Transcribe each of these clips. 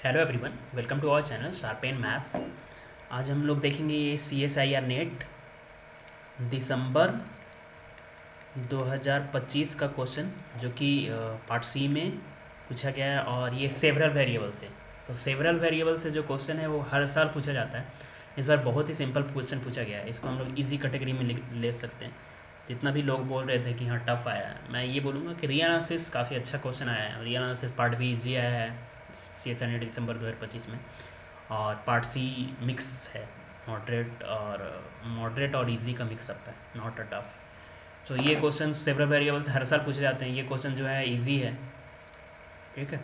Hello everyone, welcome to our channel Sharpen Maths. आज हम लोग देखेंगे ये CSIR नेट दिसंबर 2025 का क्वेश्चन जो कि पार्ट सी में पूछा गया है और ये सेवरल वेरिएबल से। तो सेवरल वेरिएबल से जो क्वेश्चन है वो हर साल पूछा जाता है। इस बार बहुत ही सिंपल क्वेश्चन पूछा गया है, इसको हम लोग इजी कैटेगरी में ले सकते हैं। जितना भी लोग बोल रहे थे कि हाँ टफ आया है, मैं ये बोलूँगा कि रीएनालिसिस काफ़ी अच्छा क्वेश्चन आया है। रीएनालिसिस पार्ट भी इजी आया है CSIR नेट दिसंबर 2025 में, और पार्ट सी मिक्स है, मॉडरेट और इजी का मिक्सअप है, नॉट अ टफ। तो ये क्वेश्चन सेवरल वेरिएबल्स हर साल पूछे जाते हैं। ये क्वेश्चन जो है इजी है, ठीक है।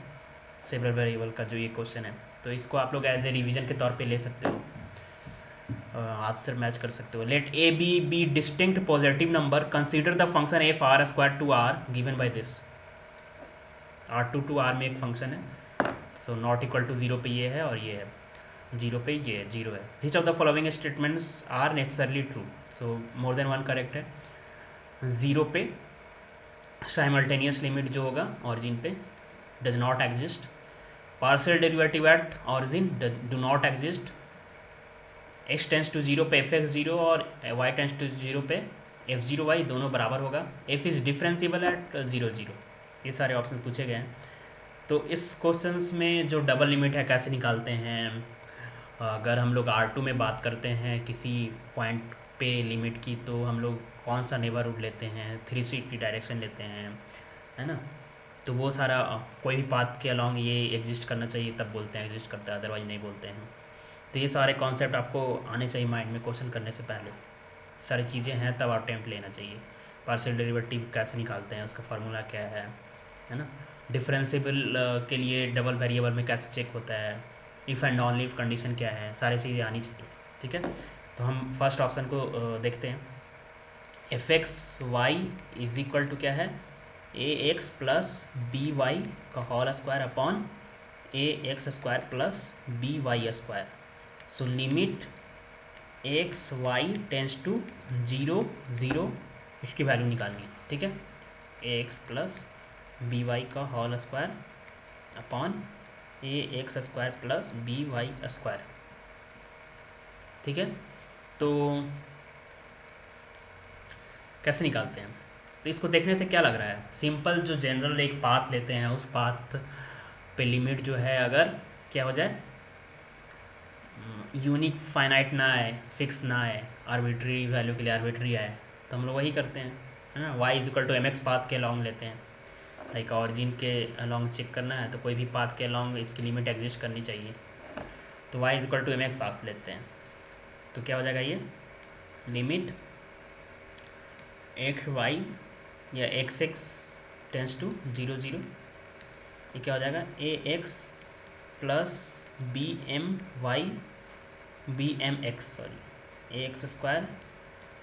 सेवरल वेरिएबल का जो ये क्वेश्चन है, तो इसको आप लोग एज ए रिवीजन के तौर पे ले सकते हो, आंसर मैच कर सकते हो। Let A B distinct positive number, consider the function F R square to R given by this. R2 में एक फंक्शन है, so not equal to zero पे ये है और ये है जीरो पे, ये जीरो है। Which of the following statements are necessarily true, so more than one correct है। ज़ीरो पे साइमल्टेनियस लिमिट जो होगा ऑरिजिन पे does not exist. Partial derivative at origin do not exist. x tends to zero पे F X zero और y tends to zero पे F zero Y दोनों बराबर होगा। f is differentiable at zero zero. ये सारे option पूछे गए हैं। तो इस क्वेश्चंस में जो डबल लिमिट है कैसे निकालते हैं, अगर हम लोग R2 में बात करते हैं किसी पॉइंट पे लिमिट की, तो हम लोग कौन सा नेबरहुड लेते हैं, 360 डायरेक्शन लेते हैं, है ना। तो वो सारा कोई भी पाथ के अलॉन्ग ये एग्जिस्ट करना चाहिए तब बोलते हैं एग्जिस्ट करता है, अदरवाइज नहीं बोलते हैं। तो ये सारे कॉन्सेप्ट आपको आने चाहिए माइंड में क्वेश्चन करने से पहले। सारी चीज़ें हैं तब आप अटेम्प्ट लेना चाहिए। पार्शियल डेरिवेटिव कैसे निकालते हैं, उसका फार्मूला क्या है ना। डिफरेंशिएबल के लिए डबल वेरिएबल में कैसे चेक होता है, if and only if condition क्या है, सारी चीज़ें आनी चाहिए, ठीक है। तो हम फर्स्ट ऑप्शन को देखते हैं। F x y is equal to क्या है, a x plus b y का whole square upon a x square plus b Y square. So limit x Y tends to zero zero, इसकी value निकालनी है, ठीक है। A x plus b y का whole square upon a x square plus b Y square, ठीक है। तो कैसे निकालते हैं, तो इसको देखने से क्या लग रहा है, सिंपल जो जनरल एक पाथ लेते हैं उस पाथ पे लिमिट जो है अगर क्या हो जाए, यूनिक फाइनाइट ना आए, फिक्स ना आए, आर्बिट्री वैल्यू के लिए आर्बिट्री आए, तो हम लोग वही करते हैं, है ना। Y is equal to M x path के अलॉन्ग लेते हैं। लाइक ऑरिजिन के अलॉन्ग चेक करना है तो कोई भी पाथ के अलॉन्ग इसकी लिमिट एग्जिस्ट करनी चाहिए, तो y is equal to M x path लेते हैं। तो क्या हो जाएगा, ये लिमिट एक्स वाई या x x tends to zero zero, ये क्या हो जाएगा, a x plus b m y b m x sorry a x square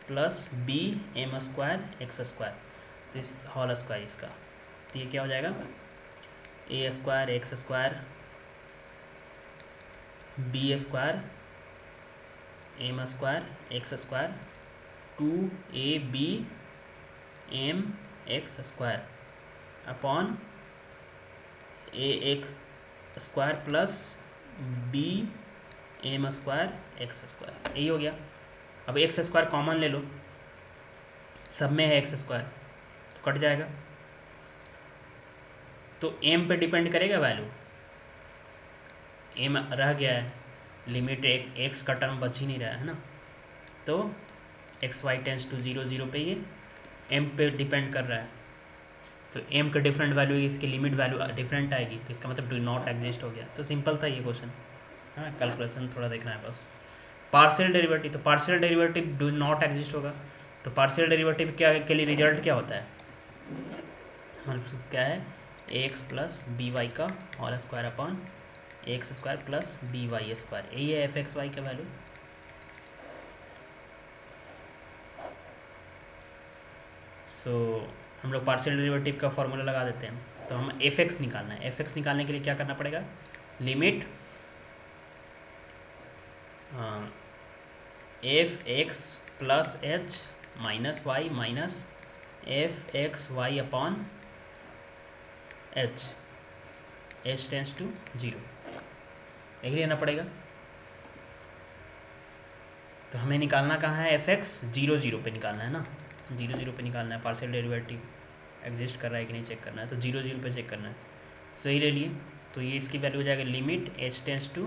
plus b m square x square, तो इस होल स्क्वायर इसका, तो ये क्या हो जाएगा, a square x square b square m square x square two a b m x square upon a x square plus b m square x square, यही हो गया। अब एक्स स्क्वायर कॉमन ले लो, सब में है एक्स स्क्वायर, तो cut जाएगा। तो एम पे डिपेंड करेगा वैल्यू, एम रह गया है, लिमिट एक एक्स का टर्म बच ही नहीं रहा है ना। तो X Y tends to zero zero पे ये एम पे डिपेंड कर रहा है, तो एम का डिफरेंट वैल्यू, इसकी लिमिट वैल्यू डिफरेंट आएगी, तो इसका मतलब डू नॉट एग्जिस्ट हो गया। तो सिंपल था ये क्वेश्चन, हाँ कैलकुलेशन थोड़ा देखना है बस। पार्शियल डेरिवेटिव, तो partial derivative do not exist होगा, तो पार्शियल डेरिवेटिव क्या के लिए रिजल्ट क्या होता है, क्या है, a x plus b y का whole square upon a x square plus b Y square, यही है एफ एक्स वाई का वैल्यू। सो हम लोग पार्शियल डेरिवेटिव का फॉर्मूला लगा देते हैं। तो हम एफ एक्स निकालना है, एफ एक्स निकालने के लिए क्या करना पड़ेगा, limit F X plus H minus Y minus F x Y upon H tends to zero, यही लेना पड़ेगा। तो हमें निकालना कहाँ है, एफ एक्स 0 पे निकालना है ना, 0 पे निकालना है। पार्शियल डेरिवेटिव एग्जिस्ट कर रहा है कि नहीं चेक करना है, तो 0 पे चेक करना है। सही ले लिए, तो ये इसकी वैल्यू हो जाएगा limit H tends to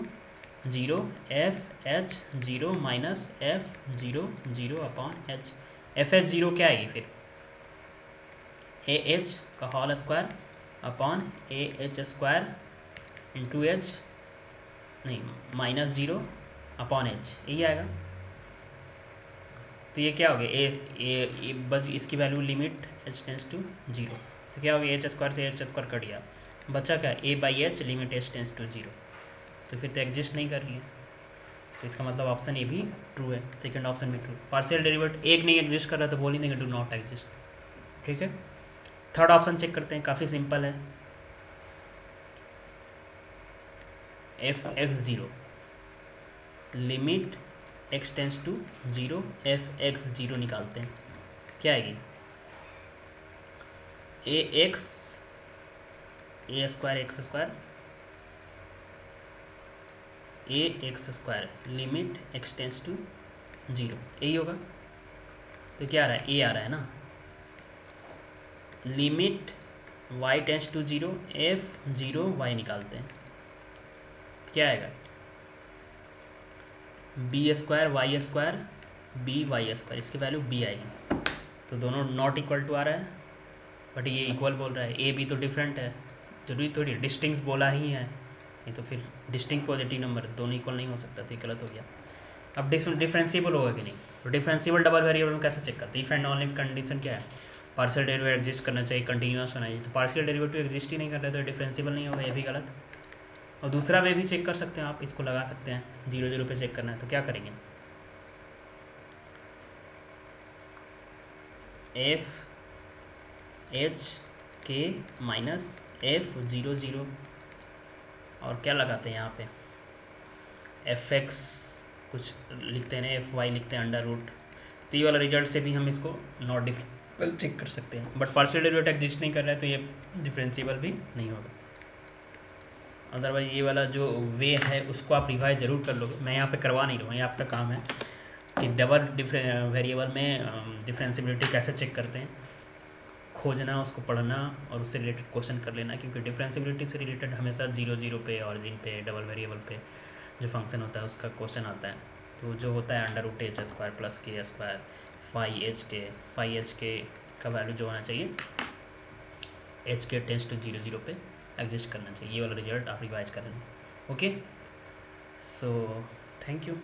0 F H 0 minus F 0 upon H. F H 0 क्या आएगी फिर, ए एच का whole square upon A H square into H, नहीं माइनस 0 अपॉन एच, यही आएगा। तो ये क्या हो गया, ए बस इसकी value limit H tends to 0, तो क्या हो गया, एच स्क्वायर से एच स्क्वायर कट गया, बचा क्या, a by h limit H tends to 0। तो फिर तो एग्जिस्ट नहीं कर रही है, तो इसका मतलब ऑप्शन ए भी ट्रू है, सेकेंड ऑप्शन भी ट्रू। पार्शियल डेरिवेटिव एक नहीं एग्जिस्ट कर रहा तो बोल ही देंगे डू नॉट एग्जिस्ट। ठीक है, थर्ड ऑप्शन चेक करते हैं, काफ़ी सिंपल है। F x 0 limit x tends to 0 f x 0 निकालते हैं, क्या आएगी, a x a square x square a x square limit x tends to 0, यही होगा। तो क्या आ रहा है, ए आ रहा है ना, limit Y tends to 0 F 0 Y निकालते हैं, क्या आएगा, B square Y square B Y square, इसकी वैल्यू बी आएगी। तो दोनों नॉट इक्वल टू आ रहा है, बट ये इक्वल बोल रहा है, ए बी तो डिफरेंट है, जरूरी थोड़ी डिस्टिंक्स बोला ही है, नहीं तो फिर डिस्टिंक्ट पॉजिटिव नंबर दोनों इक्वल नहीं हो सकता, तो ये गलत हो गया। अब डिफरेंशिएबल होगा कि नहीं, तो डिफरेंशिएबल डबल वेरिएबल में कैसे चेक करते हैं, इफ एंड ओनली कंडीशन क्या है, पार्शियल डेरिवेटिव एग्जिस्ट करना चाहिए, कंटिन्यूस होना चाहिए, तो पार्शियल डेरिवेटिव एग्जिस्ट ही नहीं कर रहा है तो डिफरेंशिएबल नहीं होगा, ये भी गलत। और दूसरा वे भी चेक कर सकते हैं आप, इसको लगा सकते हैं, 0 पे चेक करना है तो क्या करेंगे, एफ एच के माइनस एफ 0 और क्या लगाते हैं यहाँ पे, एफ एक्स कुछ लिखते हैं ना, एफ वाई लिखते हैं अंडर रूट, तो ये वाला रिजल्ट से भी हम इसको नॉट डिफरेंशिएबल चेक कर सकते हैं। बट पार्शियल डेरिवेटिव एग्जिस्ट नहीं कर रहा है तो ये डिफरेंशिएबल भी नहीं होगा। अदरवाइज ये वाला जो वे है उसको आप रिवाइज ज़रूर कर लोगे, मैं यहाँ पे करवा नहीं रहा हूँ, ये आपका काम है कि डबल वेरिएबल में डिफरेंशिएबिलिटी कैसे चेक करते हैं, खोजना, उसको पढ़ना और उससे रिलेटेड क्वेश्चन कर लेना, क्योंकि डिफरेंशिएबिलिटी से रिलेटेड हमेशा 0 पे ऑरिजिन पे डबल वेरिएबल पे जो फंक्शन होता है उसका क्वेश्चन आता है। तो जो होता है under root H square plus K square phi H K का वैल्यू जो होना चाहिए एच के टेंस टू 0 पे एग्जिस्ट करना चाहिए, ये वाला रिजल्ट आप रिवाइज कर लेना। Okay, so thank you.